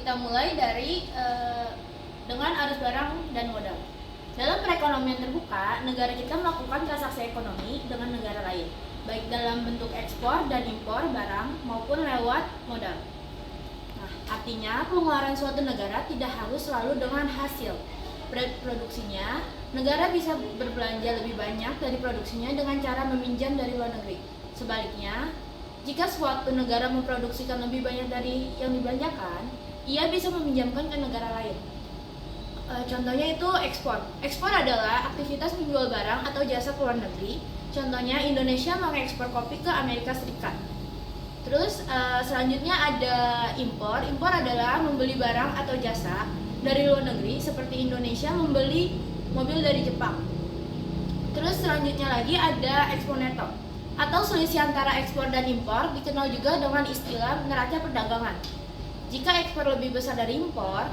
kita mulai dari dengan arus barang dan modal. Dalam perekonomian terbuka, negara kita melakukan transaksi ekonomi dengan negara lain, baik dalam bentuk ekspor dan impor barang maupun lewat modal. Nah, artinya pengeluaran suatu negara tidak harus selalu dengan hasil produksinya. Negara bisa berbelanja lebih banyak dari produksinya dengan cara meminjam dari luar negeri. Sebaliknya, jika suatu negara memproduksikan lebih banyak dari yang dibelanjakan, ia bisa meminjamkan ke negara lain. Contohnya itu ekspor. Ekspor adalah aktivitas menjual barang atau jasa ke luar negeri. Contohnya Indonesia mengekspor kopi ke Amerika Serikat. Terus selanjutnya ada impor. Impor adalah membeli barang atau jasa dari luar negeri, seperti Indonesia membeli mobil dari Jepang. Terus selanjutnya lagi ada ekspor neto atau selisih antara ekspor dan impor, dikenal juga dengan istilah neraca perdagangan. Jika ekspor lebih besar dari impor,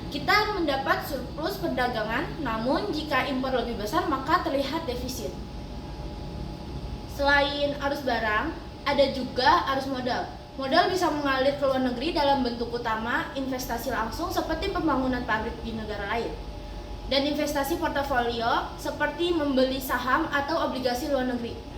kita mendapat surplus perdagangan, namun jika impor lebih besar maka terlihat defisit. Selain arus barang, ada juga arus modal. Modal bisa mengalir ke luar negeri dalam bentuk utama investasi langsung seperti pembangunan pabrik di negara lain, dan investasi portofolio seperti membeli saham atau obligasi luar negeri.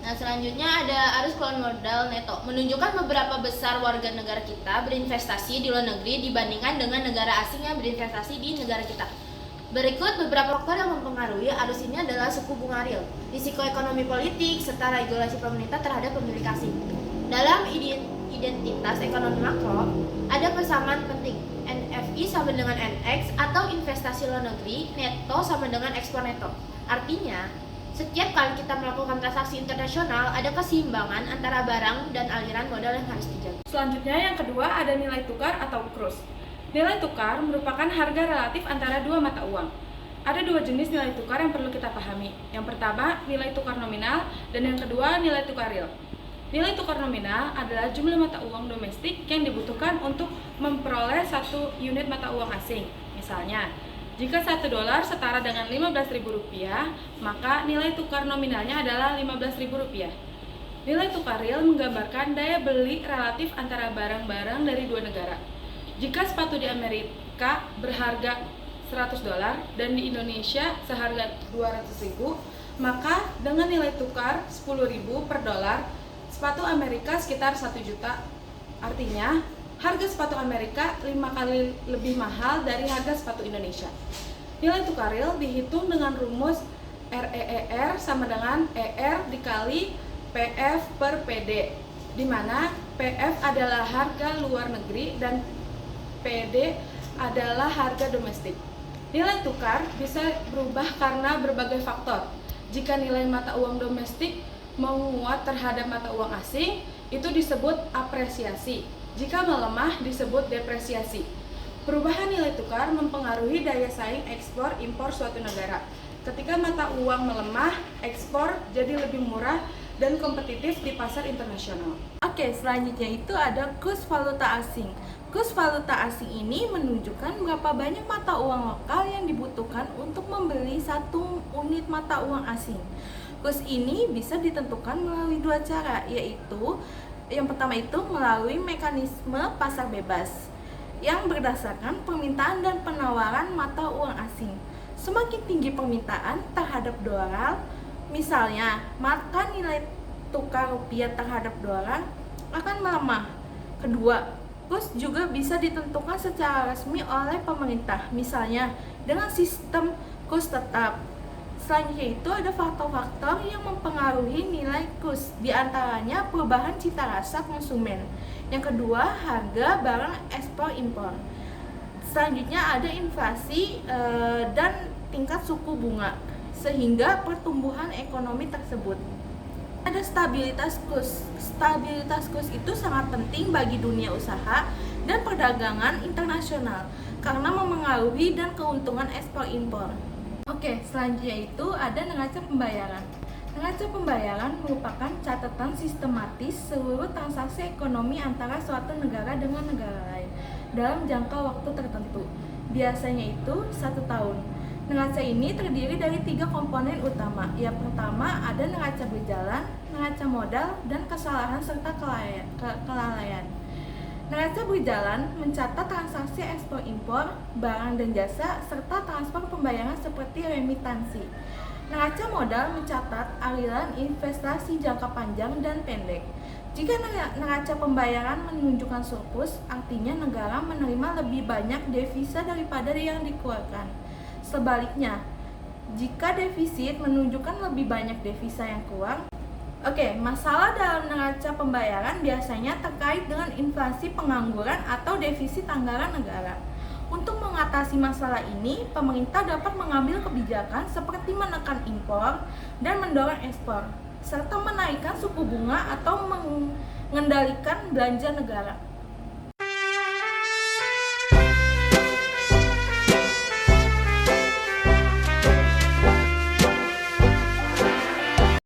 Nah, selanjutnya ada arus keluar modal neto, menunjukkan beberapa besar warga negara kita berinvestasi di luar negeri dibandingkan dengan negara asing yang berinvestasi di negara kita. Berikut beberapa faktor yang mempengaruhi arus ini adalah suku bunga real, risiko ekonomi politik, serta regulasi pemerintah terhadap pemilik asing. Dalam identitas ekonomi makro, ada persamaan penting. NFI sama dengan NX atau investasi luar negeri neto sama dengan ekspor neto. Artinya, setiap kali kita melakukan transaksi internasional, ada keseimbangan antara barang dan aliran modal yang harus dijaga. Selanjutnya yang kedua ada nilai tukar atau kurs. Nilai tukar merupakan harga relatif antara dua mata uang. Ada dua jenis nilai tukar yang perlu kita pahami. Yang pertama, nilai tukar nominal, dan yang kedua, nilai tukar real. Nilai tukar nominal adalah jumlah mata uang domestik yang dibutuhkan untuk memperoleh satu unit mata uang asing. Misalnya, jika $1 setara dengan Rp15.000, maka nilai tukar nominalnya adalah Rp15.000. Nilai tukar real menggambarkan daya beli relatif antara barang-barang dari dua negara. Jika sepatu di Amerika berharga $100 dan di Indonesia seharga $200.000, maka dengan nilai tukar $10.000 per dolar, sepatu Amerika sekitar 1 juta. Artinya, harga sepatu Amerika 5 kali lebih mahal dari harga sepatu Indonesia. Nilai tukar real dihitung dengan rumus REER sama dengan ER dikali PF per PD, di mana PF adalah harga luar negeri dan PD adalah harga domestik. Nilai tukar bisa berubah karena berbagai faktor. Jika nilai mata uang domestik menguat terhadap mata uang asing, itu disebut apresiasi. Jika melemah disebut depresiasi. Perubahan nilai tukar mempengaruhi daya saing ekspor impor suatu negara. Ketika mata uang melemah, ekspor jadi lebih murah dan kompetitif di pasar internasional. Oke, selanjutnya itu ada kurs valuta asing. Kurs valuta asing ini menunjukkan berapa banyak mata uang lokal yang dibutuhkan untuk membeli satu unit mata uang asing. Kurs ini bisa ditentukan melalui dua cara, yaitu yang pertama itu melalui mekanisme pasar bebas yang berdasarkan permintaan dan penawaran mata uang asing. Semakin tinggi permintaan terhadap dolar, misalnya maka nilai tukar rupiah terhadap dolar akan melemah. Kedua, kurs juga bisa ditentukan secara resmi oleh pemerintah, misalnya dengan sistem kurs tetap. Selanjutnya itu ada faktor-faktor yang mempengaruhi nilai kurs, diantaranya perubahan cita rasa konsumen. Yang kedua, harga barang ekspor impor. Selanjutnya ada inflasi dan tingkat suku bunga, sehingga pertumbuhan ekonomi tersebut. Ada stabilitas kurs. Stabilitas kurs itu sangat penting bagi dunia usaha dan perdagangan internasional karena memengaruhi dan keuntungan ekspor impor. Oke, selanjutnya itu ada neraca pembayaran. Neraca pembayaran merupakan catatan sistematis seluruh transaksi ekonomi antara suatu negara dengan negara lain dalam jangka waktu tertentu. Biasanya itu 1 tahun. Neraca ini terdiri dari 3 komponen utama. Yang pertama ada neraca berjalan, neraca modal, dan kesalahan serta kelalaian. Neraca berjalan mencatat transaksi ekspor impor, barang dan jasa, serta transfer pembayaran seperti remitansi. Neraca modal mencatat aliran investasi jangka panjang dan pendek. Jika neraca pembayaran menunjukkan surplus, artinya negara menerima lebih banyak devisa daripada yang dikeluarkan. Sebaliknya, jika defisit menunjukkan lebih banyak devisa yang keluar. Masalah dalam neraca pembayaran biasanya terkait dengan inflasi, pengangguran, atau defisit anggaran negara. Untuk mengatasi masalah ini, pemerintah dapat mengambil kebijakan seperti menekan impor dan mendorong ekspor, serta menaikkan suku bunga atau mengendalikan belanja negara.